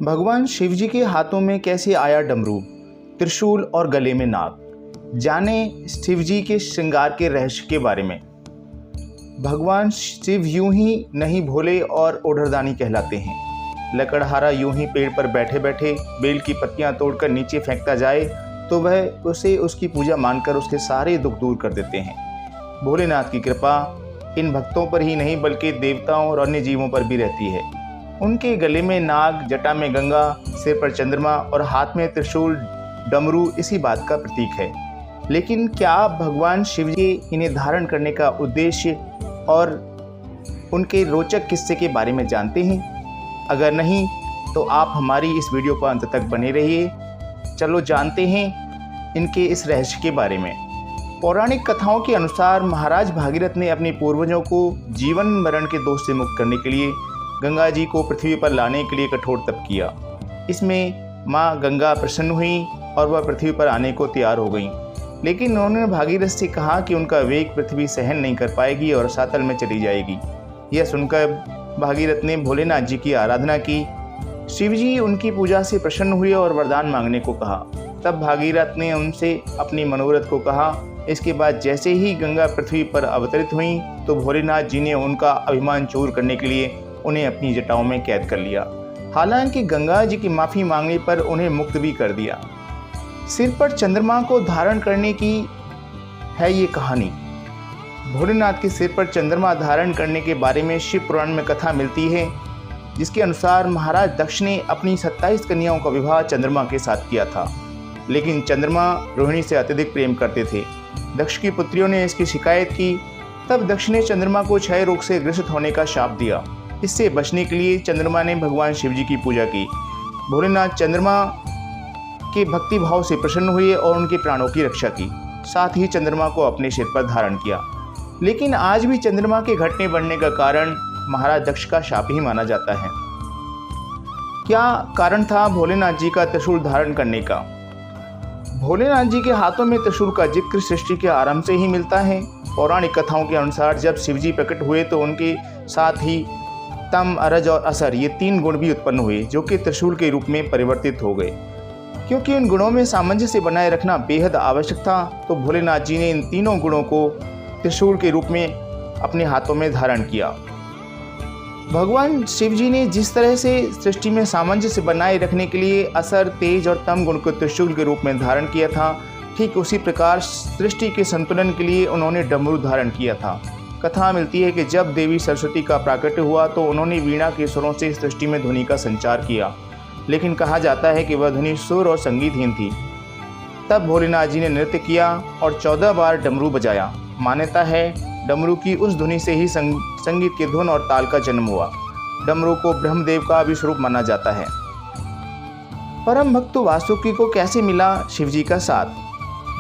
भगवान शिव जी के हाथों में कैसे आया डमरू, त्रिशूल और गले में नाग। जाने शिव जी के श्रृंगार के रहस्य के बारे में। भगवान शिव यूं ही नहीं भोले और ओढ़रदानी कहलाते हैं। लकड़हारा यूं ही पेड़ पर बैठे बैठे बेल की पत्तियां तोड़कर नीचे फेंकता जाए तो वह उसे उसकी पूजा मानकर उसके सारे दुख दूर कर देते हैं। भोलेनाथ की कृपा इन भक्तों पर ही नहीं बल्कि देवताओं और अन्य जीवों पर भी रहती है। उनके गले में नाग, जटा में गंगा, सिर पर चंद्रमा और हाथ में त्रिशूल डमरू इसी बात का प्रतीक है। लेकिन क्या आप भगवान शिव जी इन्हें धारण करने का उद्देश्य और उनके रोचक किस्से के बारे में जानते हैं? अगर नहीं तो आप हमारी इस वीडियो पर अंत तक बने रहिए। चलो जानते हैं इनके इस रहस्य के बारे में। पौराणिक कथाओं के अनुसार महाराज भागीरथ ने अपने पूर्वजों को जीवन मरण के दोष से मुक्त करने के लिए गंगा जी को पृथ्वी पर लाने के लिए कठोर तप किया। इसमें माँ गंगा प्रसन्न हुई और वह पृथ्वी पर आने को तैयार हो गईं। लेकिन उन्होंने भागीरथ से कहा कि उनका वेग पृथ्वी सहन नहीं कर पाएगी और सातल में चली जाएगी। यह सुनकर भागीरथ ने भोलेनाथ जी की आराधना की। शिव जी उनकी पूजा से प्रसन्न हुए और वरदान मांगने को कहा। तब भागीरथ ने उनसे अपनी मनोरथ को कहा। इसके बाद जैसे ही गंगा पृथ्वी पर अवतरित हुई तो भोलेनाथ जी ने उनका अभिमान चूर करने के लिए उन्हें अपनी जटाओं में कैद कर लिया। हालांकि गंगा जी की माफ़ी मांगने पर उन्हें मुक्त भी कर दिया। सिर पर चंद्रमा को धारण करने की है ये कहानी। भोलेनाथ के सिर पर चंद्रमा धारण करने के बारे में शिव पुराण में कथा मिलती है, जिसके अनुसार महाराज दक्ष ने अपनी 27 कन्याओं का विवाह चंद्रमा के साथ किया था। लेकिन चंद्रमा रोहिणी से अत्यधिक प्रेम करते थे। दक्ष की पुत्रियों ने इसकी शिकायत की। तब दक्ष ने चंद्रमा को क्षय रोग से ग्रसित होने का शाप दिया। इससे बचने के लिए चंद्रमा ने भगवान शिव जी की पूजा की। भोलेनाथ चंद्रमा के भक्ति भाव से प्रसन्न हुए और उनके प्राणों की रक्षा की। साथ ही चंद्रमा को अपने सिर पर धारण किया। लेकिन आज भी चंद्रमा के घटने बढ़ने का कारण महाराज दक्ष का शाप ही माना जाता है। क्या कारण था भोलेनाथ जी का त्रिशूल धारण करने का? भोलेनाथ जी के हाथों में त्रिशूल का जिक्र सृष्टि के आरंभ से ही मिलता है। पौराणिक कथाओं के अनुसार जब शिव जी प्रकट हुए तो उनके साथ ही तम, अरज और असर ये 3 गुण भी उत्पन्न हुए, जो कि त्रिशूल के रूप में परिवर्तित हो गए। क्योंकि इन गुणों में सामंजस्य बनाए रखना बेहद आवश्यक था, तो भोलेनाथ जी ने इन तीनों गुणों को त्रिशूल के रूप में अपने हाथों में धारण किया। भगवान शिव जी ने जिस तरह से सृष्टि में सामंजस्य बनाए रखने के लिए असर, तेज और तम गुण को त्रिशूल के रूप में धारण किया था, ठीक उसी प्रकार सृष्टि के संतुलन के लिए उन्होंने डमरू धारण किया था। कथा मिलती है कि जब देवी सरस्वती का प्राकट्य हुआ तो उन्होंने वीणा के स्वरों से सृष्टि में ध्वनि का संचार किया। लेकिन कहा जाता है कि वह ध्वनि सुर और संगीतहीन थी। तब भोलेनाथ जी ने नृत्य किया और 14 बार डमरू बजाया। मान्यता है डमरू की उस ध्वनि से ही संगीत के धुन और ताल का जन्म हुआ। डमरू को ब्रह्मदेव का भी स्वरूप माना जाता है। परम भक्त वासुकी को कैसे मिला शिव जी का साथ?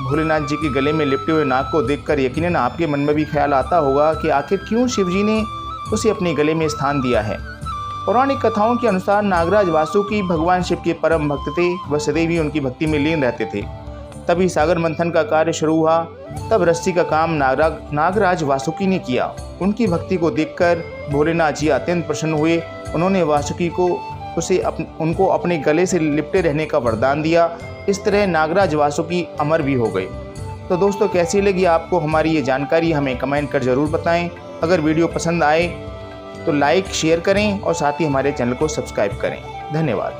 भोलेनाथ जी के गले में लिपटे हुए नाग को देखकर यकीनन आपके मन में भी ख्याल आता होगा कि आखिर क्यों शिव जी ने उसे अपने गले में स्थान दिया है। पौराणिक कथाओं के अनुसार नागराज वासुकी भगवान शिव के परम भक्त थे। वह सदैव ही उनकी भक्ति में लीन रहते थे। तभी सागर मंथन का कार्य शुरू हुआ। तब रस्सी का काम नागराज वासुकी ने किया। उनकी भक्ति को देखकर भोलेनाथ जी अत्यंत प्रसन्न हुए। उन्होंने वासुकी को उनको अपने गले से लिपटे रहने का वरदान दिया। इस तरह नागराज वासुकी अमर भी हो गए। तो दोस्तों, कैसी लगी आपको हमारी ये जानकारी? हमें कमेंट कर ज़रूर बताएं। अगर वीडियो पसंद आए तो लाइक, शेयर करें और साथ ही हमारे चैनल को सब्सक्राइब करें। धन्यवाद।